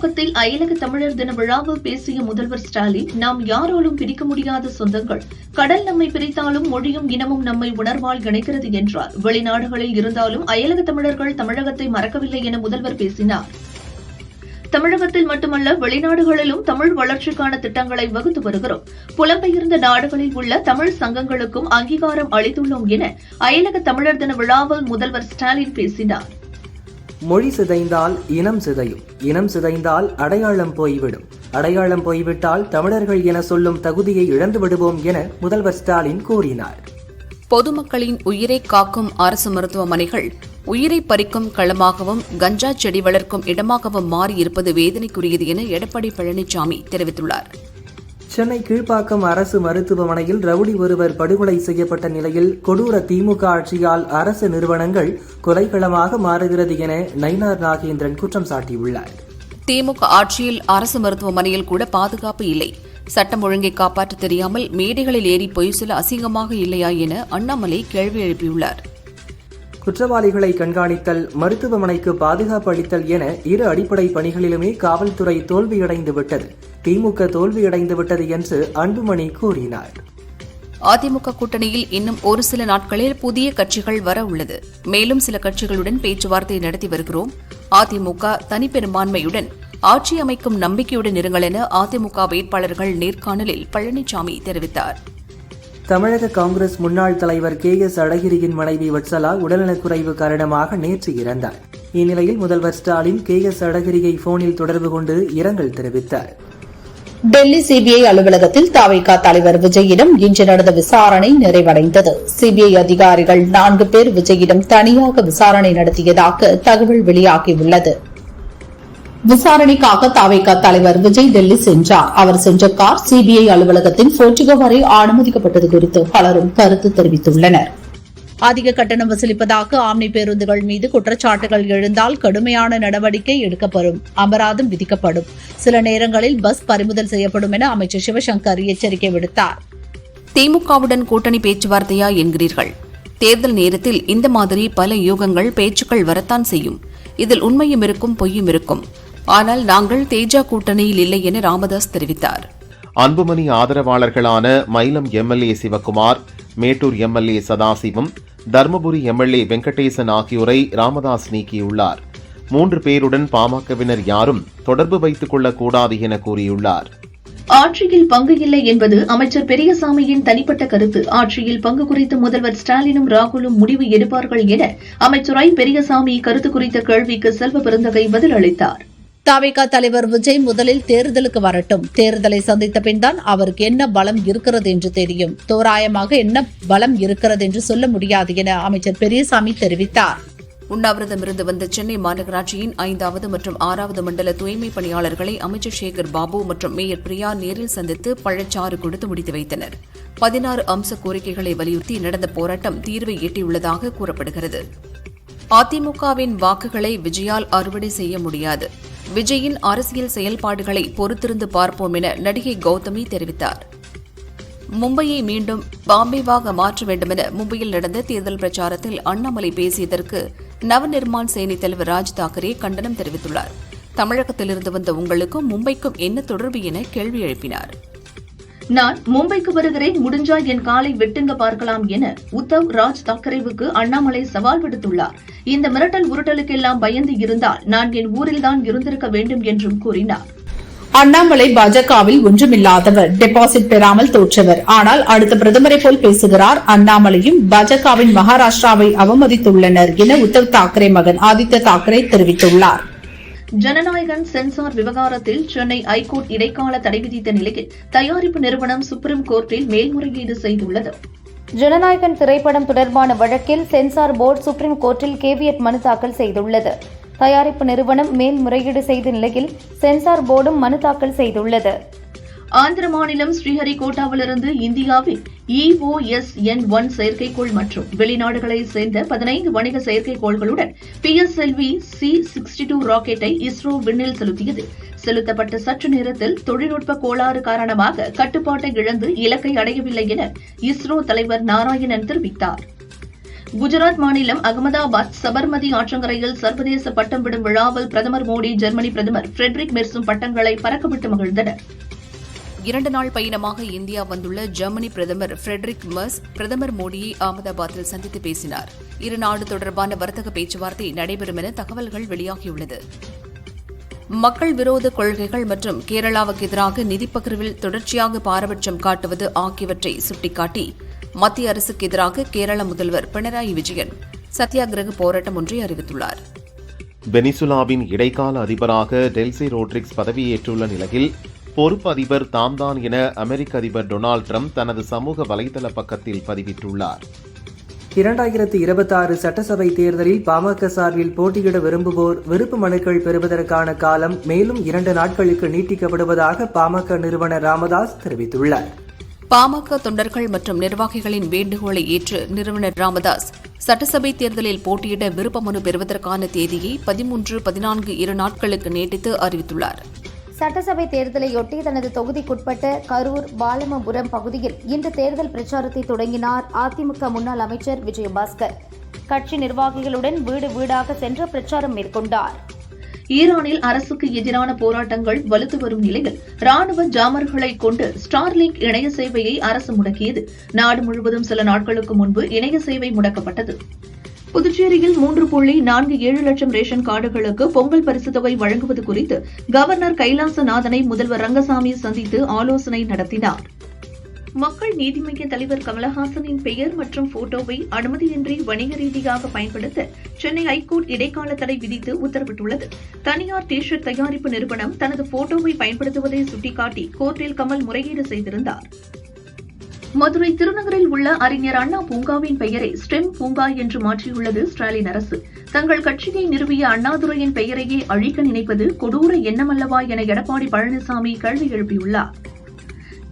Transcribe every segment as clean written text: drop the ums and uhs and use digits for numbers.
தமிழகத்தில் அயலக தமிழர் தின விழாவில் பேசிய முதல்வர் ஸ்டாலின், நாம் யாராலும் பிரிக்க முடியாத சொந்தங்கள், கடல் நம்மை பிரித்தாலும் மொழியும் இனமும் நம்மை உணர்வால் இணைக்கிறது என்றார். வெளிநாடுகளில் இருந்தாலும் அயலக தமிழர்கள் தமிழகத்தை மறக்கவில்லை என முதல்வர் பேசினார். தமிழகத்தில் மட்டுமல்ல, வெளிநாடுகளிலும் தமிழ் வளர்ச்சிக்கான திட்டங்களை வகுத்து வருகிறோம். புலம்பெயர்ந்த நாடுகளில் உள்ள தமிழ் சங்கங்களுக்கும் அங்கீகாரம் அளித்துள்ளோம் என அயலக தமிழர் தின விழாவில் முதல்வர் ஸ்டாலின் பேசினார். மொழி சிதைந்தால் இனம் சிதையும், இனம் சிதைந்தால் அடையாளம் போய்விடும், அடையாளம் போய்விட்டால் தமிழர்கள் என சொல்லும் தகுதியை இழந்து விடுவோம் என முதல்வர் ஸ்டாலின் கூறினார். பொதுமக்களின் உயிரை காக்கும் அரசு மருத்துவமனைகள் உயிரை பறிக்கும் களமாகவும் கஞ்சா செடி வளர்க்கும் இடமாகவும் மாறியிருப்பது வேதனைக்குரியது என எடப்பாடி பழனிசாமி தெரிவித்துள்ளார். சென்னை கீழ்ப்பாக்கம் அரசு மருத்துவமனையில் ரவுடி ஒருவர் படுகொலை செய்யப்பட்ட நிலையில் கொடூர திமுக ஆட்சியால் அரசு நிறுவனங்கள் கொலைக்களமாக மாறுகிறது என நயினார் நாகேந்திரன் குற்றம் சாட்டியுள்ளார். திமுக ஆட்சியில் அரசு மருத்துவமனையில் கூட பாதுகாப்பு இல்லை, சட்டம் ஒழுங்கை காப்பாற்ற தெரியாமல் மேடைகளில் ஏறி பொய் சொல்ல அசிங்கமாக இல்லையா என அண்ணாமலை கேள்வி எழுப்பியுள்ளார். குற்றவாளிகளை கண்காணித்தல், மருத்துவமனைக்கு பாதுகாப்பு அளித்தல் என இரு அடிப்படை பணிகளிலுமே காவல்துறை தோல்வியடைந்து விட்டது, திமுக தோல்வியடைந்து விட்டது என்று அன்புமணி கூறினார். அதிமுக கூட்டணியில் இன்னும் ஒரு சில நாட்களில் புதிய கட்சிகள் வர உள்ளது. மேலும் சில கட்சிகளுடன் பேச்சுவார்த்தை நடத்தி வருகிறோம். அதிமுக தனிப்பெரும்பான்மையுடன் ஆட்சி அமைக்கும் நம்பிக்கையுடன் இருங்கள் என அதிமுக வேட்பாளர்கள் நேர்காணலில் பழனிசாமி தெரிவித்தார். தமிழக காங்கிரஸ் முன்னாள் தலைவர் KS அழகிரியின் மனைவி வட்சலா உடல்நலக்குறைவு காரணமாக நேற்று இறந்தார். இந்நிலையில் முதல்வர் ஸ்டாலின் KS அழகிரியை போனில் தொடர்பு கொண்டு இரங்கல் தெரிவித்தார். டெல்லி சிபிஐ அலுவலகத்தில் தவிக தலைவர் விஜயிடம் இன்று நடந்த விசாரணை நிறைவடைந்தது. சிபிஐ அதிகாரிகள் 4 பேர் விஜயிடம் தனியாக விசாரணை நடத்தியதாக தகவல் வெளியாகியுள்ளது. விசாரணைக்காக தவிக தலைவர் விஜய் டெல்லி சென்றார். அவர் சென்ற கார் சிபிஐ அலுவலகத்தின் போர்டிகோ வரை அனுமதிக்கப்பட்டது குறித்து பலரும் கருத்து தெரிவித்துள்ளனர். அதிக கட்டணம் வசூலிப்பதாக ஆம்னி பேருந்துகள் மீது குற்றச்சாட்டுகள் எழுந்தால் கடுமையான நடவடிக்கை எடுக்கப்படும், அபராதம் விதிக்கப்படும், சில நேரங்களில் பஸ் பறிமுதல் செய்யப்படும் என அமைச்சர் சிவசங்கர் எச்சரிக்கை விடுத்தார். திமுகவுடன் கூட்டணி பேச்சுவார்த்தையா என்கிறீர்கள்? தேர்தல் நேரத்தில் இந்த மாதிரி பல யூகங்கள், பேச்சுக்கள் வரத்தான் செய்யும். இதில் உண்மையும் இருக்கும், பொய்யும் இருக்கும். ஆனால் நாங்கள் தேஜா கூட்டணியில் இல்லை என ராமதாஸ் தெரிவித்தார். Anbumani ஆதரவாளர்களான Mayilam MLA Sivakumar, Mettur MLA Sadasivam, Dharmapuri MLA Venkatesan ஆகியோரை ராமதாஸ் நீக்கியுள்ளார். 3 பேருடன் பாமகவினர் யாரும் தொடர்பு வைத்துக் கொள்ளக்கூடாது என கூறியுள்ளார். ஆட்சியில் பங்கு இல்லை என்பது அமைச்சர் பெரியசாமியின் தனிப்பட்ட கருத்து. ஆட்சியில் பங்கு குறித்து முதல்வர் ஸ்டாலினும் ராகுலும் முடிவு எடுப்பார்கள் என அமைச்சர் பெரியசாமி கருத்து குறித்த கேள்விக்கு செல்வ பெருந்தகை பதிலளித்தார். தவிக தலைவர் விஜய் முதலில் தேர்தலுக்கு வரட்டும், தேர்தலை சந்தித்த பின் தான் அவருக்கு என்ன பலம் இருக்கிறது என்று தெரியும். தோராயமாக என்ன பலம் இருக்கிறது என்று சொல்ல முடியாது என அமைச்சர் பெரியசாமி தெரிவித்தார். உண்ணாவிரதமிருந்து வந்த சென்னை மாநகராட்சியின் 5வது மற்றும் 6வது மண்டல தூய்மை பணியாளர்களை அமைச்சர் சேகர் பாபு மற்றும் மேயர் பிரியா நேரில் சந்தித்து பழச்சாறு கொடுத்து முடித்து வைத்தனர். 16 அம்ச கோரிக்கைகளை வலியுறுத்தி நடந்த போராட்டம் தீர்வை எட்டியுள்ளதாக கூறப்படுகிறது. அதிமுகவின் வாக்குகளை விஜயால் அறுவடை செய்ய முடியாது. விஜயின் அரசியல் செயல்பாடுகளை பொறுத்திருந்து பார்ப்போம் என நடிகை கௌதமி தெரிவித்தார். மும்பையை மீண்டும் பாம்பேவாக மாற்ற வேண்டுமென மும்பையில் நடந்த தேர்தல் பிரச்சாரத்தில் அண்ணாமலை பேசியதற்கு நவநிர்மாண் சேனை தலைவர் ராஜ் தாக்கரே கண்டனம் தெரிவித்துள்ளார். தமிழகத்திலிருந்து வந்த உங்களுக்கும் மும்பைக்கும் என்ன தொடர்பு என கேள்வி எழுப்பினார். நான் மும்பைக்கு வருகிறேன், முடிஞ்சா என் காலை வெட்டுங்க பார்க்கலாம் என உத்தவ் ராஜ் தாக்கரேவுக்கு அண்ணாமலை சவால் விடுத்துள்ளார். இந்த மிரட்டல் உருட்டலுக்கெல்லாம் பயந்து இருந்தால் நான் என் ஊரில்தான் இருந்திருக்க வேண்டும் என்றும் கூறினார். அண்ணாமலை பாஜகவில் ஒன்றுமில்லாதவர், டெபாசிட் பெறாமல் தோற்றவர். ஆனால் அடுத்த பிரதமரை போல் பேசுகிறார். அண்ணாமலையும் பாஜகவின் மகாராஷ்டிராவை அவமதித்துள்ளனர் என உத்தவ் தாக்கரே மகன் ஆதித்ய தாக்கரே தெரிவித்துள்ளார். ஜனநாயகன் சென்சார் விவகாரத்தில் சென்னை ஐகோர்ட் இடைக்கால தடை விதித்த நிலையில் தயாரிப்பு நிறுவனம் சுப்ரீம் கோர்ட்டில் மேல்முறையீடு செய்துள்ளது. ஜனநாயகன் திரைப்படம் தொடர்பான வழக்கில் சென்சார் போர்டு சுப்ரீம் கோர்ட்டில் கேவியட் மனு தாக்கல் செய்துள்ளது. தயாரிப்பு நிறுவனம் மேல்முறையீடு செய்த நிலையில் சென்சார் போர்டும் மனு தாக்கல் செய்துள்ளது. ஆந்திர மாநிலம் ஸ்ரீஹரிகோட்டாவிலிருந்து இந்தியாவின் EOSN-1 செயற்கைக்கோள் மற்றும் வெளிநாடுகளைச் சேர்ந்த 15 வணிக செயற்கைக்கோள்களுடன் PSLV C-62 ராக்கெட்டை இஸ்ரோ விண்ணில் செலுத்தியது. செலுத்தப்பட்ட சற்று நேரத்தில் தொழில்நுட்ப கோளாறு காரணமாக கட்டுப்பாட்டை இழந்து இலக்கை அடையவில்லை என இஸ்ரோ தலைவர் நாராயணன் தெரிவித்தார். குஜராத் மாநிலம் அகமதாபாத் சபர்மதி ஆற்றங்கரையில் சர்வதேச பட்டம் விடும் விழாவில் பிரதமர் மோடி, ஜெர்மனி பிரதமர் ஃபிரெட்ரிக் மெர்ஸும் பட்டங்களை பறக்கவிட்டு மகிழ்ந்தனர். 2 நாள் பயணமாக இந்தியா வந்துள்ள ஜெர்மனி பிரதமர் ஃபிரெட்ரிக் மெர்ஸ் பிரதமர் மோடியை அகமதாபாத்தில் சந்தித்து பேசினார். இரு நாடு தொடர்பான வர்த்தக பேச்சுவார்த்தை நடைபெறும் என தகவல்கள் வெளியாகியுள்ளது. மக்கள் விரோத கொள்கைகள் மற்றும் கேரளாவுக்கு எதிராக நிதி பகிர்வில் தொடர்ச்சியாக பாரபட்சம் காட்டுவது ஆகியவற்றை சுட்டிக்காட்டி மத்திய அரசுக்கு எதிராக கேரள முதல்வர் பினராயி விஜயன் சத்தியாகிரக போராட்டம் ஒன்றை அறிவித்துள்ளார். வெனிசுலாவின் இடைக்கால அதிபராக டெல்சி ரோட்ரிக்ஸ் பதவியேற்றுள்ள நிலையில் பொறுப்பு அதிபர் தாம்தான் என அமெரிக்க அதிபர் டொனால்டு டிரம்ப் தனது சமூக வலைதள பக்கத்தில் பதிவிட்டுள்ளார். 2026 சட்டசபை தேர்தலில் பாமக சார்பில் போட்டியிட விரும்புவோர் விருப்ப மனுக்கள் பெறுவதற்கான காலம் மேலும் 2 நாட்களுக்கு நீட்டிக்கப்படுவதாக பாமக நிறுவனர் ராமதாஸ் தெரிவித்துள்ளார். பாமக தொண்டர்கள் மற்றும் நிர்வாகிகளின் வேண்டுகோளை ஏற்று நிறுவனர் ராமதாஸ் சட்டசபை தேர்தலில் போட்டியிட விருப்ப மனு பெறுவதற்கான தேதியை 13, 14 2 நாட்களுக்கு நீட்டித்து அறிவித்துள்ளார். சட்டசபை தேர்தலையொட்டி தனது தொகுதிக்குட்பட்ட கரூர், பாலமபுரம் பகுதியில் இன்று தேர்தல் பிரச்சாரத்தை தொடங்கினார் அதிமுக முன்னாள் அமைச்சர் விஜயபாஸ்கர். கட்சி நிர்வாகிகளுடன் வீடு வீடாக சென்று பிரச்சாரம் மேற்கொண்டார். ஈரானில் அரசுக்கு எதிரான போராட்டங்கள் வலுத்து வரும் நிலையில் ராணுவ ஜாமர்களை கொண்டு ஸ்டார்லிங்க் இணைய சேவையை அரசு முடக்கியது. நாடு முழுவதும் சில நாட்களுக்கு முன்பு இணைய சேவை முடக்கப்பட்டது. புதுச்சேரியில் 3.47 லட்சம் ரேஷன் கார்டுகளுக்கு பொங்கல் பரிசுத் தொகை வழங்குவது குறித்து கவர்னர் கைலாசநாதனை முதல்வர் ரங்கசாமி சந்தித்து ஆலோசனை நடத்தினார். மக்கள் நீதி மய்ய தலைவர் கமலஹாசனின் பெயர் மற்றும் போட்டோவை அனுமதியின்றி வணிக ரீதியாக பயன்படுத்த சென்னை ஐகோர்ட் இடைக்கால தடை விதித்து உத்தரவிட்டுள்ளது. தனியார் டி-ஷர்ட் தயாரிப்பு நிறுவனம் தனது போட்டோவை பயன்படுத்துவதை சுட்டிக்காட்டி கோர்ட்டில் கமல் முறையீடு செய்திருந்தார். மதுரை திருநகரில் உள்ள அறிஞர் அண்ணா பூங்காவின் பெயரை ஸ்டெம் பூங்கா என்று மாற்றியுள்ளது ஸ்டாலின் அரசு. தங்கள் கட்சியை நிறுவிய அண்ணாதுரையின் பெயரையே அழிக்க நினைப்பது கொடூர எண்ணமல்லவா என எடப்பாடி பழனிசாமி கேள்வி எழுப்பியுள்ளார்.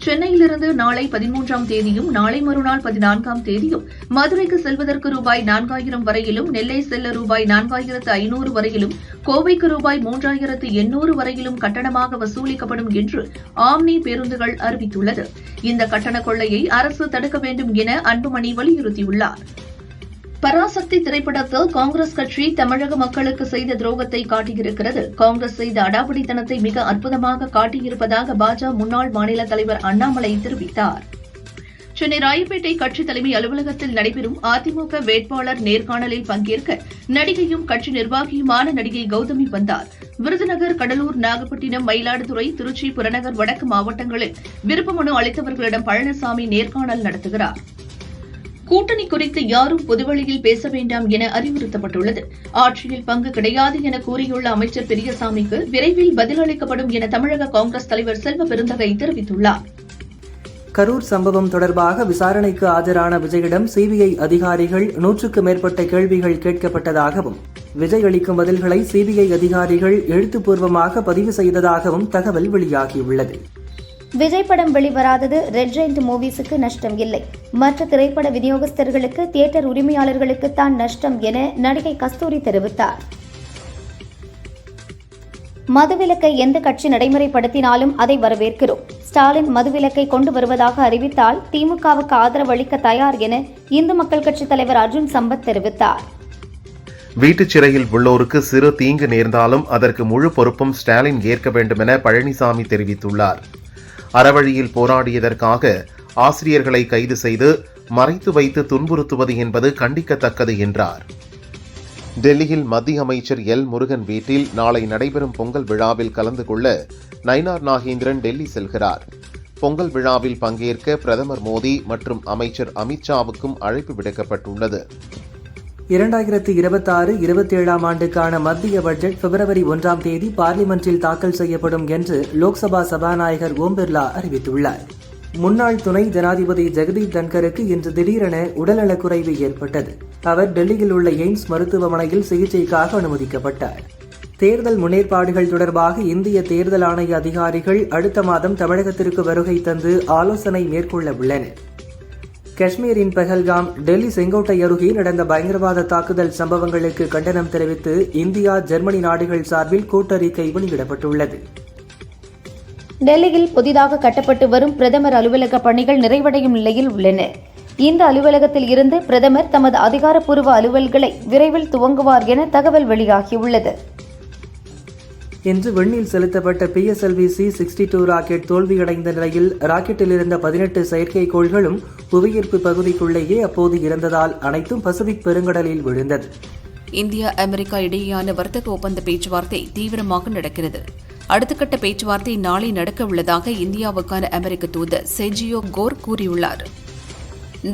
சென்னையிலிருந்து நாளை 13ஆம் தேதியும் நாளை மறுநாள் 14ஆம் தேதியும் மதுரைக்கு செல்வதற்கு ரூபாய் 4000 வரையிலும், நெல்லை செல்ல ரூபாய் 4500 வரையிலும், கோவைக்கு ரூபாய் 3800 வரையிலும் கட்டணமாக வசூலிக்கப்படும் என்று ஆம்னி பேருந்துகள் அறிவித்துள்ளது. இந்த கட்டண கொள்ளையை அரசு தடுக்க வேண்டும் என அன்புமணி வலியுறுத்தியுள்ளார். பராசக்தி திரைப்படத்தில் காங்கிரஸ் கட்சி தமிழக மக்களுக்கு செய்த துரோகத்தை காட்டியிருக்கிறது. காங்கிரஸ் செய்த அடாவடித்தனத்தை மிக அற்புதமாக காட்டியிருப்பதாக பாஜக முன்னாள் மாநில தலைவர் அண்ணாமலை தெரிவித்தார். சென்னை ராயப்பேட்டை கட்சி தலைமை அலுவலகத்தில் நடைபெறும் அதிமுக வேட்பாளர் நேர்காணலில் பங்கேற்க நடிகையும் கட்சி நிர்வாகியுமான நடிகை கௌதமி வந்தார். விருதுநகர், கடலூர், நாகப்பட்டினம், மயிலாடுதுறை, திருச்சி, புறநகர், வடக்கு மாவட்டங்களில் விருப்ப மனு அளித்தவர்களிடம் பழனிசாமி நேர்காணல் நடத்துகிறார். கூட்டணி குறித்து யாரும் பொதுவெளியில் பேச வேண்டாம் என அறிவுறுத்தப்பட்டுள்ளது. ஆட்சியில் பங்கு கிடையாது என கூறியுள்ள அமைச்சர் பெரியசாமிக்கு விரைவில் பதிலளிக்கப்படும் என தமிழக காங்கிரஸ் தலைவர் செல்வ பெருந்தகை தெரிவித்துள்ளார். கரூர் சம்பவம் தொடர்பாக விசாரணைக்கு ஆஜரான விஜயிடம் சிபிஐ அதிகாரிகள் 100க்கு மேற்பட்ட கேள்விகள் கேட்கப்பட்டதாகவும், விஜய் அளிக்கும் பதில்களை சிபிஐ அதிகாரிகள் எழுத்துப்பூர்வமாக பதிவு செய்ததாகவும் தகவல் வெளியாகியுள்ளது. விஜய் படம் வெளிவராதது ரெட் ஜெயண்ட் மூவிஸுக்கு நஷ்டம் இல்லை, மற்ற திரைப்பட விநியோகஸ்தர்களுக்கு, தியேட்டர் உரிமையாளர்களுக்கு தான் நஷ்டம் என நடிகை கஸ்தூரி தெரிவித்தார். மதுவிலக்கை எந்த கட்சி நடைமுறைப்படுத்தினாலும் அதை வரவேற்கிறோம். ஸ்டாலின் மதுவிலக்கை கொண்டு வருவதாக அறிவித்தால் திமுகவுக்கு ஆதரவு அளிக்க தயார் என இந்து மக்கள் கட்சித் தலைவர் அர்ஜுன் சம்பத் தெரிவித்தார். வீட்டுச் சிறையில் உள்ளோருக்கு சிறு தீங்கு நேர்ந்தாலும் அதற்கு முழு பொறுப்பும் ஸ்டாலின் ஏற்க வேண்டும் என பழனிசாமி தெரிவித்துள்ளார். அறவழியில் போராடியதற்காக ஆசிரியர்களை கைது செய்து மறைத்து வைத்து துன்புறுத்துவது என்பது கண்டிக்கத்தக்கது என்றார். டெல்லியில் மத்திய அமைச்சர் எல் முருகன் வீட்டில் நாளை நடைபெறும் பொங்கல் விழாவில் கலந்து கொள்ள நயினார் நாகேந்திரன் டெல்லி செல்கிறார். பொங்கல் விழாவில் பங்கேற்க பிரதமர் மோடி மற்றும் அமைச்சர் அமித்ஷாவுக்கும் அழைப்பு விடுக்கப்பட்டுள்ளது. 2026-27 ஆண்டுக்கான மத்திய பட்ஜெட் பிப்ரவரி 1ஆம் தேதி பார்லிமென்டில் தாக்கல் செய்யப்படும் என்று லோக்சபா சபாநாயகர் ஓம் பிர்லா அறிவித்துள்ளார். முன்னாள் துணை ஜனாதிபதி ஜெகதீப் தன்கருக்கு இன்று திடீரென உடல்நலக்குறைவு ஏற்பட்டது. அவர் டெல்லியில் உள்ள எய்ம்ஸ் மருத்துவமனையில் சிகிச்சைக்காக அனுமதிக்கப்பட்டார். தேர்தல் முன்னேற்பாடுகள் தொடர்பாக இந்திய தேர்தல் ஆணைய அதிகாரிகள் அடுத்த மாதம் தமிழகத்திற்கு வருகை தந்து ஆலோசனை மேற்கொள்ள உள்ளனர். காஷ்மீரின் பஹல்காம், டெல்லி செங்கோட்டை அருகே நடந்த பயங்கரவாத தாக்குதல் சம்பவங்களுக்கு கண்டனம் தெரிவித்து இந்தியா, ஜெர்மனி நாடுகள் சார்பில் கூட்டறிக்கை வெளியிடப்பட்டுள்ளது. டெல்லியில் புதிதாக கட்டப்பட்டு வரும் பிரதமர் அலுவலக பணிகள் நிறைவடையும் நிலையில் உள்ளன. இந்த அலுவலகத்தில் இருந்து பிரதமர் தமது அதிகாரப்பூர்வ அலுவல்களை விரைவில் துவங்குவார் என தகவல் வெளியாகியுள்ளது. இன்று விண்ணில் செலுத்தப்பட்ட PSLV C-62 ராக்கெட் தோல்வியடைந்த நிலையில் ராக்கெட்டில் இருந்த 18 செயற்கைக்கோள்களும் புவியீர்ப்பு பகுதிக்குள்ளேயே அப்போது இருந்ததால் அனைத்தும் பசிபிக் பெருங்கடலில் விழுந்தது. இந்தியா அமெரிக்கா இடையேயான வர்த்தக ஒப்பந்த பேச்சுவார்த்தை தீவிரமாக நடக்கிறது. அடுத்த கட்ட பேச்சுவார்த்தை நாளை நடக்க உள்ளதாக இந்தியாவுக்கான அமெரிக்க தூதர் செர்ஜியோ கோர் கூறியுள்ளார்.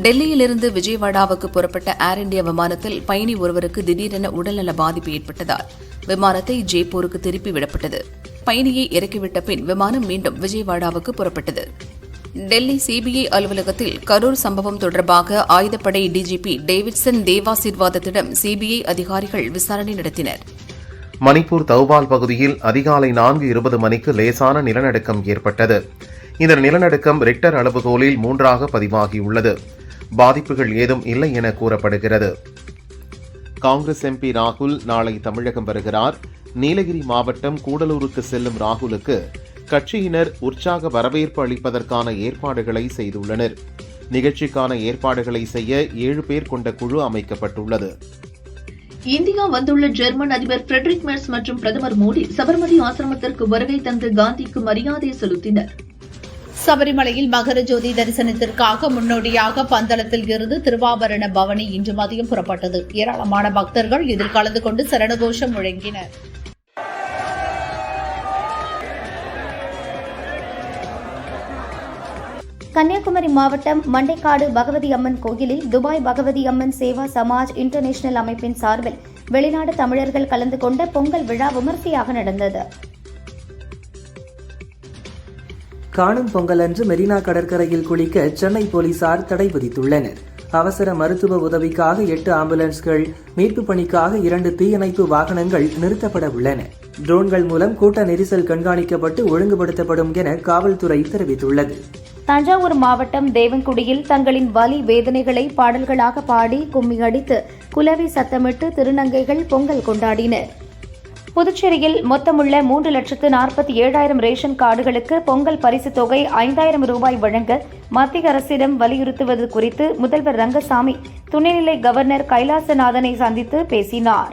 டெல்லியிலிருந்து விஜயவாடாவுக்கு புறப்பட்ட ஏர் இண்டியா விமானத்தில் பயணி ஒருவருக்கு திடீரென உடல்நல பாதிப்பு ஏற்பட்டதால் விமானத்தை ஜெய்ப்பூருக்கு திருப்பி விடப்பட்டது. பயணியை இறக்கிவிட்ட பின் விமானம் மீண்டும் விஜயவாடாவுக்கு புறப்பட்டது. டெல்லி CBI அலுவலகத்தில் கரூர் சம்பவம் தொடர்பாக ஆயுதப்படை டிஜிபி டேவிட்சன் தேவாசீர்வாதத்திடம் CBI அதிகாரிகள் விசாரணை நடத்தினர். மணிப்பூர் தௌபால் பகுதியில் அதிகாலை 4:20 மணிக்கு லேசான நிலநடுக்கம் ஏற்பட்டது. இந்த நிலநடுக்கம் ரிக்டர் அளவுகோலில் 3ஆக பதிவாகியுள்ளது. பாதிப்புகள் ஏதும் இல்லை என கூறப்படுகிறது. காங்கிரஸ் MP ராகுல் நாளை தமிழகம் வருகிறார். நீலகிரி மாவட்டம் கூடலூருக்கு செல்லும் ராகுலுக்கு கட்சியினர் உற்சாக வரவேற்பு அளிப்பதற்கான ஏற்பாடுகளை செய்துள்ளனர். நிகழ்ச்சிக்கான ஏற்பாடுகளை செய்ய 7 பேர் கொண்ட குழு அமைக்கப்பட்டுள்ளது. இந்தியா வந்துள்ள ஜெர்மன் அதிபர் ஃபிரெட்ரிக் மெர்ஸ் மற்றும் பிரதமர் மோடி சபர்மதி ஆசிரமத்திற்கு வருகை தந்து காந்திக்கு மரியாதை செலுத்தினர். சபரிமலையில் மகர ஜோதி தரிசனத்திற்காக முன்னோடியாக பந்தளத்தில் இருந்து திருவாபரண பவனி இன்று மதியம் புறப்பட்டது. ஏராளமான பக்தர்கள் இதில் கலந்து கொண்டு சரணகோஷம் முழங்கினர். கன்னியாகுமரி மாவட்டம் மண்டைக்காடு பகவதி அம்மன் கோயிலில் துபாய் பகவதி அம்மன் சேவா சமாஜ் இன்டர்நேஷனல் அமைப்பின் சார்பில் வெளிநாடு தமிழர்கள் கலந்து கொண்ட பொங்கல் விழா விமர்சையாக நடந்தது. காணும் பொங்கல் அன்று மெரினா கடற்கரையில் குளிக்க சென்னை போலீசார் தடை விதித்துள்ளனர். அவசர மருத்துவ உதவிக்காக 8 ஆம்புலன்ஸ்கள், மீட்பு பணிக்காக 2 தீயணைப்பு வாகனங்கள் நிறுத்தப்பட உள்ளன. ட்ரோன்கள் மூலம் கூட்ட நெரிசல் கண்காணிக்கப்பட்டு ஒழுங்குபடுத்தப்படும் என காவல்துறை தெரிவித்துள்ளது. தஞ்சாவூர் மாவட்டம் தேவன்குடியில் தங்களின் வலி வேதனைகளை பாடல்களாக பாடி கும்மி அடித்து குலவி சத்தமிட்டு திருநங்கைகள் பொங்கல் கொண்டாடினர். புதுச்சேரியில் மொத்தமுள்ள 3,47,000 ரேஷன் கார்டுகளுக்கு பொங்கல் பரிசுத் தொகை 5,000 ரூபாய் வழங்க மத்திய அரசிடம் வலியுறுத்துவது குறித்து முதல்வர் ரங்கசாமி துணைநிலை கவர்னர் கைலாசநாதனை சந்தித்து பேசினார்.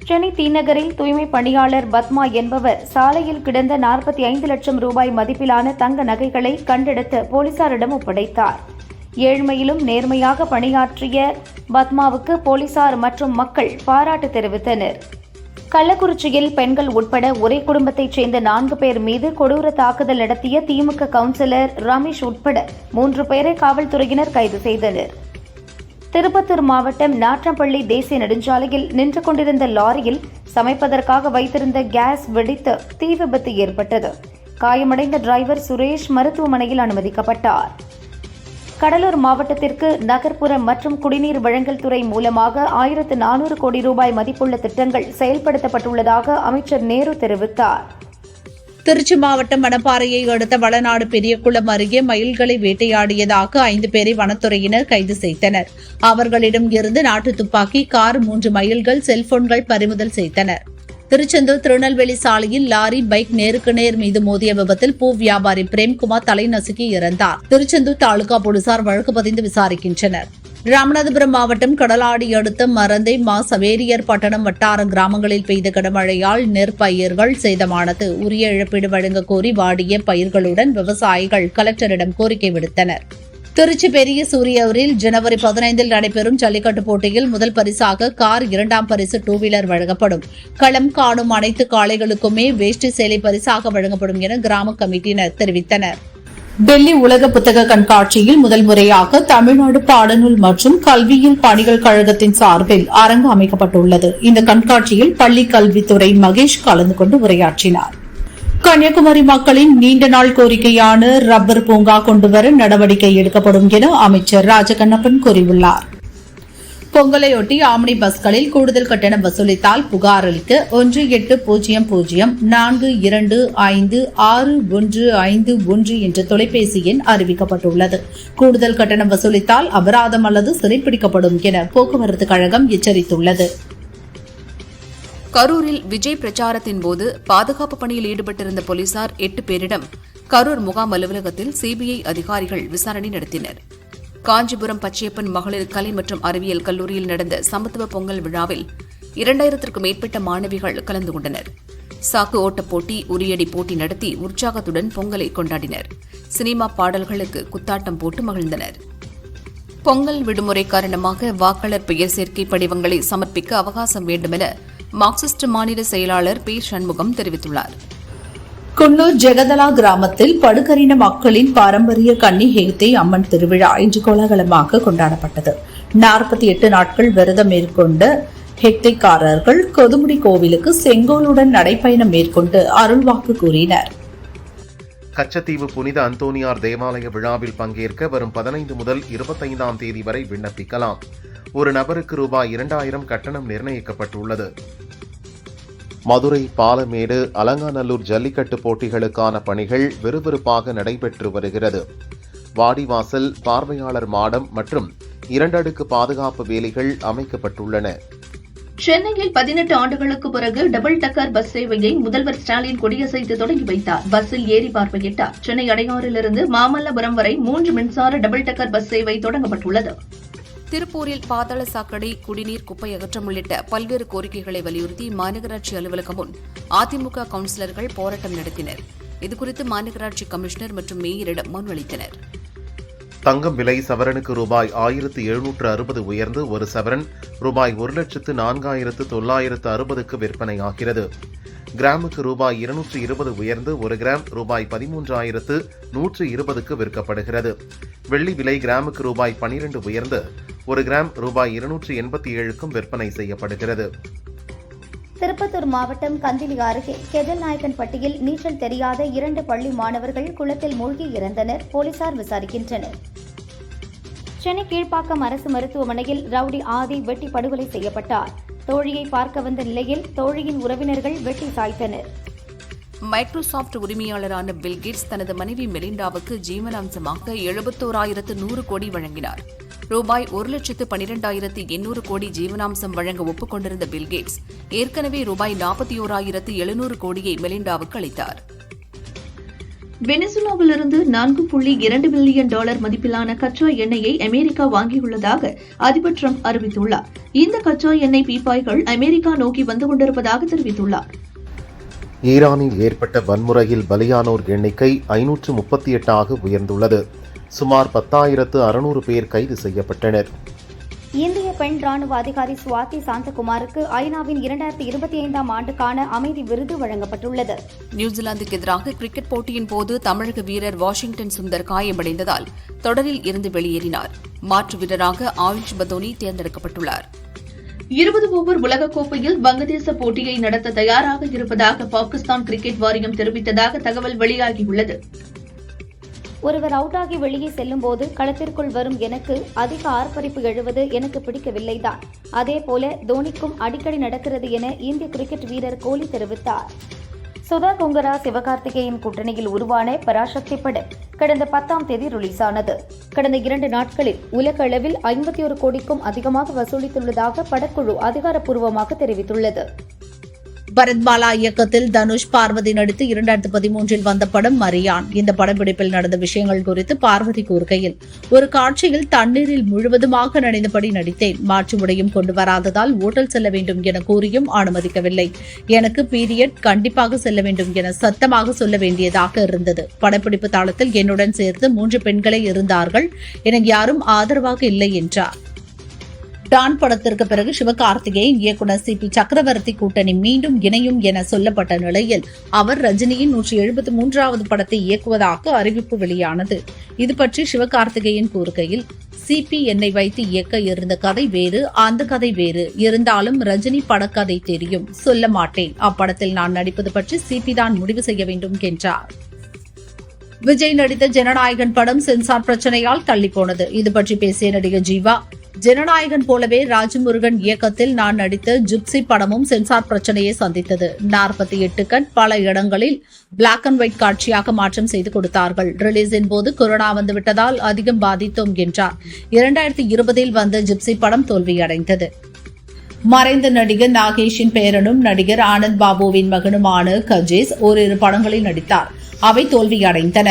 சென்னை தீநகரில் தூய்மை பணியாளர் பத்மா என்பவர் சாலையில் கிடந்த 45 லட்சம் ரூபாய் மதிப்பிலான தங்க நகைகளை கண்டெடுத்து போலீசாரிடம் ஒப்படைத்தார். ஏழ்மையிலும் நேர்மையாக பணியாற்றிய பத்மாவுக்கு போலீசார் மற்றும் மக்கள் பாராட்டு தெரிவித்தனர். கள்ளக்குறிச்சியில் பெண்கள் உட்பட ஒரே குடும்பத்தைச் சேர்ந்த 4 பேர் மீது கொடூர தாக்குதல் நடத்திய திமுக கவுன்சிலர் ரமேஷ் உட்பட 3 பேரை காவல்துறையினர் கைது செய்தனர். திருப்பத்தூர் மாவட்டம் நாற்றம்பள்ளி தேசிய நெடுஞ்சாலையில் நின்று கொண்டிருந்த லாரியில் சமைப்பதற்காக வைத்திருந்த கேஸ் வெடித்து தீ விபத்து ஏற்பட்டது. காயமடைந்த டிரைவர் சுரேஷ் மருத்துவமனையில் அனுமதிக்கப்பட்டார். கடலூர் மாவட்டத்திற்கு நகர்ப்புற மற்றும் குடிநீர் வழங்கல் துறை மூலமாக 1,400 கோடி ரூபாய் மதிப்புள்ள திட்டங்கள் செயல்படுத்தப்பட்டுள்ளதாக அமைச்சர் நேரு தெரிவித்தார். திருச்சி மாவட்டம் மணப்பாறையை அடுத்த வளநாடு பெரியகுளம் அருகே மயில்களை வேட்டையாடியதாக 5 பேரை வனத்துறையினர் கைது செய்தனர். அவர்களிடம் இருந்து நாட்டு துப்பாக்கி, கார், 3 மயில்கள், செல்போன்கள் பறிமுதல் செய்தனர். திருச்செந்தூர் திருநெல்வேலி சாலையில் லாரி, பைக் நேருக்கு நேர் மீது மோதிய விபத்தில் பூ வியாபாரி பிரேம்குமார் தலை நசுக்கி இறந்தார். திருச்செந்தூர் தாலுகா போலீசார் வழக்கு பதிந்து விசாரிக்கின்றனர். ராமநாதபுரம் மாவட்டம் கடலாடி அடுத்த மரந்தை சவேரியர் பட்டணம் வட்டார கிராமங்களில் பெய்த கனமழையால் நெற்பயிர்கள் சேதமானது. உரிய இழப்பீடு வழங்க கோரி வாடிய பயிர்களுடன் விவசாயிகள் கலெக்டரிடம் கோரிக்கை விடுத்தனர். திருச்சி பெரிய சூரியூரில் ஜனவரி 15 நடைபெறும் ஜல்லிக்கட்டு போட்டியில் முதல் பரிசாக கார், 2ஆம் பரிசு 2 வீலர் வழங்கப்படும். களம் காணும் அனைத்து காளைகளுக்குமே வேஷ்டி சேலை பரிசாக வழங்கப்படும் என கிராம கமிட்டியினர் தெரிவித்தனர். டெல்லி உலக புத்தக கண்காட்சியில் முதல் முறையாக தமிழ்நாடு பாடநூல் மற்றும் கல்வியியல் பணிகள் கழகத்தின் சார்பில் அரங்கு அமைக்கப்பட்டுள்ளது. இந்த கண்காட்சியில் பள்ளி கல்வித்துறை மகேஷ் கலந்து கொண்டு உரையாற்றினார். கன்னியாகுமரி மக்களின் நீண்ட நாள் கோரிக்கையான ரப்பர் பூங்கா கொண்டுவர நடவடிக்கை எடுக்கப்படும் என அமைச்சர் ராஜகண்ணப்பன் கூறியுள்ளார். பொங்கலையொட்டி ஆம்னி பஸ்களில் கூடுதல் கட்டணம் வசூலித்தால் புகார் அளிக்க 180042256151 என்ற தொலைபேசி எண் அறிவிக்கப்பட்டுள்ளது. கூடுதல் கட்டணம் வசூலித்தால் அபராதம் அல்லது சிறைப்பிடிக்கப்படும் என போக்குவரத்து கழகம் எச்சரித்துள்ளது. கரூரில் விஜய் பிரச்சாரத்தின் போது பாதுகாப்பு பணியில் ஈடுபட்டிருந்த போலீசார் 8 பேரிடம் கரூர் முகாம் அலுவலகத்தில் CBI அதிகாரிகள் விசாரணை நடத்தினர். காஞ்சிபுரம் பச்சையப்பன் மகளிர் கலை மற்றும் அறிவியல் கல்லூரியில் நடந்த சமத்துவ பொங்கல் விழாவில் 2000க்கும் மேற்பட்ட மாணவிகள் கலந்து கொண்டனர். சாக்கு ஓட்டப் போட்டி, உரியடி போட்டி நடத்தி உற்சாகத்துடன் பொங்கலை கொண்டாடினர். சினிமா பாடல்களுக்கு குத்தாட்டம் போட்டு மகிழ்ந்தனர். பொங்கல் விடுமுறை காரணமாக வாக்காளர் பெயர் சேர்க்கை படிவங்களை சமர்ப்பிக்க அவகாசம் வேண்டுமென மார்க்சிஸ்ட் மாநில செயலாளர் பி. சண்முகம் தெரிவித்துள்ளார். குன்னூர் ஜெகதலா கிராமத்தில் படுகரின மக்களின் பாரம்பரிய கன்னி ஹேத்தை அம்மன் திருவிழா இன்று கோலாகலமாக கொண்டாடப்பட்டது. 48 நாட்கள் விரதம் மேற்கொண்ட ஹெக்தைக்காரர்கள் கொதுமுடி கோவிலுக்கு செங்கோலுடன் நடைப்பயணம் மேற்கொண்டு அருள்வாக்கு கூறினர். கச்சத்தீவு புனித அந்தோனியார் தேவாலய விழாவில் பங்கேற்க வரும் 15 முதல் 25ஆம் தேதி வரை விண்ணப்பிக்கலாம். ஒரு நபருக்கு ரூபாய் 2000 கட்டணம் நிர்ணயிக்கப்பட்டுள்ளது. மதுரை பாலமேடு அலங்காநல்லூர் ஜல்லிக்கட்டு போட்டிகளுக்கான பணிகள் விறுவிறுப்பாக நடைபெற்று வருகிறது. வாடிவாசல், பார்வையாளர் மாடம் மற்றும் 2 அடுக்கு பாதுகாப்பு வேலிகள் அமைக்கப்பட்டுள்ளன. சென்னையில் 18 ஆண்டுகளுக்கு பிறகு டபுள் டக்கர் பஸ் சேவையை முதல்வர் ஸ்டாலின் கொடியசைத்து தொடங்கி வைத்தார். பஸ்ஸில் ஏறி பார்வையிட்டார். சென்னை அடையாறிலிருந்து மாமல்லபுரம் வரை 3 மின்சார டபுள் டக்கர் பஸ் சேவை தொடங்கப்பட்டுள்ளது. திருப்பூரில் பாதாள சாக்கடை, குடிநீர், குப்பை அகற்றம் உள்ளிட்ட பல்வேறு கோரிக்கைகளை வலியுறுத்தி மாநகராட்சி அலுவலகம் முன் அதிமுக கவுன்சிலர்கள் போராட்டம் நடத்தினர். இதுகுறித்து மாநகராட்சி கமிஷனர் மற்றும் மேயரிடம் மனு அளித்தனர். தங்கம் விலை சவரனுக்கு ரூபாய் 1760 உயர்ந்து ஒரு சவரன் ரூபாய் 1,04,960க்கு விற்பனையாகிறது. கிராமுக்கு ரூபாய் 220 உயர்ந்து ஒரு கிராம் ரூபாய் 13,120க்கு விற்கப்படுகிறது. வெள்ளி விலை கிராமுக்கு ரூபாய் 12 உயர்ந்து ஒரு கிராம் ரூபாய் 287க்கும் விற்பனை செய்யப்படுகிறது. திருப்பத்தூர் மாவட்டம் கந்திலி அருகே கெஜல்நாயக்கன்பட்டியில் நீச்சல் தெரியாத 2 பள்ளி மாணவர்கள் குளத்தில் மூழ்கி இறந்தனர். போலீசார் விசாரிக்கின்றனர். சென்னை கீழ்ப்பாக்கம் அரசு மருத்துவமனையில் ரவுடி ஆதி வெட்டி படுகொலை செய்யப்பட்டார். தோழியை பார்க்க வந்த நிலையில் தோழியின் உறவினர்கள் வெட்டி சாய்த்தனர். மைக்ரோசாப்ட் உரிமையாளரான பில்கேட்ஸ் தனது மனைவி மெலிண்டாவுக்கு ஜீவனாம்சமாக 71,100 கோடி வழங்கினார். ரூபாய் 1,12,800 கோடி ஜீவனாம்சம் வழங்க ஒப்புக்கொண்டிருந்த பில்கேட்ஸ் ஏற்கனவே ரூபாய் 41,700 கோடியை மெலிண்டாவுக்கு அளித்தார். வெனிசுலாவிலிருந்து $4.2 பில்லியன் மதிப்பிலான கச்சா எண்ணெயை அமெரிக்கா வாங்கியுள்ளதாக அதிபர் டிரம்ப் அறிவித்துள்ளார். இந்த கச்சா எண்ணெய் பீப்பாய்கள் அமெரிக்கா நோக்கி வந்து கொண்டிருப்பதாக தெரிவித்துள்ளார். ஈரானில் ஏற்பட்ட வன்முறையில் பலியானோர் எண்ணிக்கை 538ஆக உயர்ந்துள்ளது. சுமார் 10,600 பேர் கைது செய்யப்பட்டனர். இந்திய பெண் ராணுவ அதிகாரி சுவாதி சாந்தகுமாருக்கு ஐநாவின் 2025ஆம் ஆண்டுக்கான அமைதி விருது வழங்கப்பட்டுள்ளது. நியூசிலாந்துக்கு எதிராக கிரிக்கெட் போட்டியின் போது தமிழக வீரர் வாஷிங்டன் சுந்தர் காயமடைந்ததால் தொடரில் இருந்து வெளியேறினார். மாற்று வீரராக ஆயுஷ் பதோனி தேர்ந்தெடுக்கப்பட்டுள்ளார். 20 ஓவர் உலகக்கோப்பையில் வங்கதேச போட்டியை நடத்த தயாராக இருப்பதாக பாகிஸ்தான் கிரிக்கெட் வாரியம் தெரிவித்ததாக தகவல் வெளியாகியுள்ளது. ஒருவர் அவுட்டாகி வெளியே செல்லும்போது களத்திற்குள் வரும் எனக்கு அதிக ஆர்ப்பரிப்பு எழுவது எனக்கு பிடிக்கவில்லைதான். அதேபோல தோனிக்கும் அடிக்கடி நடக்கிறது என இந்திய கிரிக்கெட் வீரர் கோலி தெரிவித்தார். சுதா கொங்கரா சிவகார்த்திகேயன் கூட்டணியில் உருவான பராசக்தி படம் கடந்த 10ஆம் தேதி ரிலீஸ் ஆனது. கடந்த 2 நாட்களில் உலக அளவில் 51 கோடிக்கும் அதிகமாக வசூலித்துள்ளதாக படக்குழு அதிகாரப்பூர்வமாக தெரிவித்துள்ளது. பரத்பாலா இயக்கத்தில் தனுஷ், பார்வதி நடித்து 2013இல் வந்த படம் மரியான். இந்த படப்பிடிப்பில் நடந்த விஷயங்கள் குறித்து பார்வதி கூறுகையில், ஒரு காட்சியில் தண்ணீரில் முழுவதுமாக நனைந்தபடி நடித்தேன். மாற்று உடையும் கொண்டு வராததால் ஓட்டல் செல்ல வேண்டும் என கூறியும் அனுமதிக்கவில்லை. எனக்கு பீரியட், கண்டிப்பாக செல்ல வேண்டும் என சத்தமாக சொல்ல வேண்டியதாக இருந்தது. படப்பிடிப்பு தளத்தில் என்னுடன் சேர்த்து 3 பெண்களே இருந்தார்கள். எனக்கு யாரும் ஆதரவாக இல்லை என்றார். டான் படத்திற்கு பிறகு சிவகார்த்திகேயன் இயக்குநர் சிபி சக்கரவர்த்தி கூட்டணி மீண்டும் இணையும் என சொல்லப்பட்ட நிலையில் அவர் ரஜினியின் 173வது படத்தை இயக்குவதாக அறிவிப்பு வெளியானது. இது பற்றி சிவகார்த்திகேயன் கூறுகையில், சிபி என்னை வைத்து இயக்க இருந்த கதை வேறு, அந்த கதை வேறு. இருந்தாலும் ரஜினி படக்கதை தெரியும், சொல்ல மாட்டேன். அப்படத்தில் நான் நடிப்பது பற்றி சிபி தான் முடிவு செய்ய வேண்டும் என்றார். விஜய் நடித்த ஜனநாயகன் படம் சென்சார் பிரச்சனையால் தள்ளிப்போனது. இது பற்றி பேசிய நடிகர் ஜீவா, ஜனநாயகன் போலவே ராஜமுருகன் இயக்கத்தில் நான் நடித்த ஜிப்சி படமும் சென்சார் பிரச்சனையை சந்தித்தது. 48 கட் பல இடங்களில் பிளாக் அண்ட் ஒயிட் காட்சியாக மாற்றம் செய்து கொடுத்தார்கள். ரிலீஸின் போது கொரோனா வந்துவிட்டதால் அதிகம் பாதித்தோம் என்றார். 2020இல் வந்த ஜிப்சி படம் தோல்வியடைந்தது. மறைந்த நடிகர் நாகேஷின் பேரனும் நடிகர் ஆனந்த் பாபுவின் மகனுமான கஜேஷ் ஓரிரு படங்களில் நடித்தார். அவை தோல்வியடைந்தன.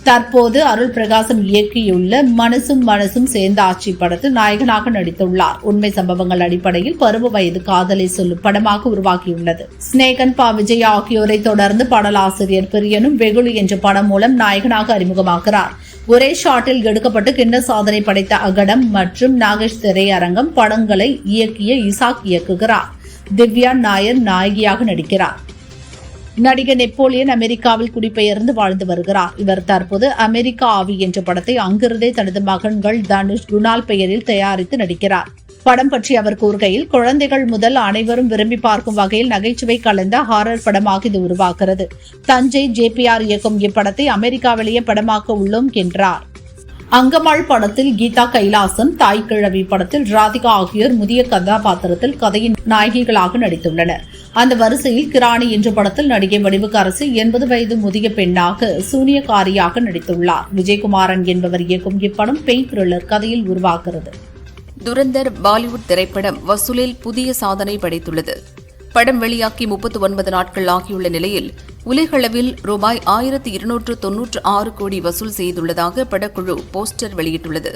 தற்போது அருள் பிரகாசம் இயக்கியுள்ள மனசும் மனசும் சேர்ந்த ஆட்சி படத்தில் நாயகனாக நடித்துள்ளார். உண்மை சம்பவங்கள் அடிப்படையில் பருவ வயது காதலை சொல்லும் படமாக உருவாகியுள்ளது. ஸ்நேகன், பா. விஜய் ஆகியோரை தொடர்ந்து பாடலாசிரியர் பிரியனும் வெகுளி என்ற படம் மூலம் நாயகனாக அறிமுகமாகிறார். ஒரே ஷாட்டில் எடுக்கப்பட்டு கிண்ண சாதனை படைத்த அகடம் மற்றும் நாகேஷ் திரையரங்கம் படங்களை இயக்கிய இசாக் இயக்குகிறார். திவ்யா நாயர் நாயகியாக நடிக்கிறார். நடிகர் நெப்போலியன் அமெரிக்காவில் குடிபெயர்ந்து வாழ்ந்து வருகிறார். இவர் தற்போது அமெரிக்கா ஆவி என்ற படத்தை அங்கிருந்தே தனது மகன்கள் தனுஷ், குணால் பெயரில் தயாரித்து நடிக்கிறார். படம் பற்றி அவர் கூறுகையில், குழந்தைகள் முதல் அனைவரும் விரும்பி பார்க்கும் வகையில் நகைச்சுவை கலந்த ஹாரர் படமாக இது உருவாகிறது. தஞ்சை JPR இயக்கும் இப்படத்தை அமெரிக்காவிலேயே படமாக்க உள்ளோம் என்றார். அங்கமாள் படத்தில் கீதா கைலாசம், தாய் கிழவி படத்தில் ராதிகா ஆகியோர் முதிய கதாபாத்திரத்தில் கதையின் நாயகிகளாக நடித்துள்ளனர். அந்த வரிசையில் கிராணி என்ற படத்தில் நடிகை வடிவுக்கரசு 80 வயது முதிய பெண்ணாக சூனியக்காரியாக நடித்துள்ளார். விஜயகுமாரன் என்பவர் இயக்கும் இப்படம் பேய் த்ரில்லர் கதையில் உருவாகிறது. துரந்தர் பாலிவுட் திரைப்படம் வசூலில் புதிய சாதனை படைத்துள்ளது. படம் வெளியாகி 39 நாட்கள் ஆகியுள்ள நிலையில் உலகளவில் ரூபாய் 1296 கோடி வசூல் செய்துள்ளதாக படக்குழு போஸ்டர் வெளியிட்டுள்ளது.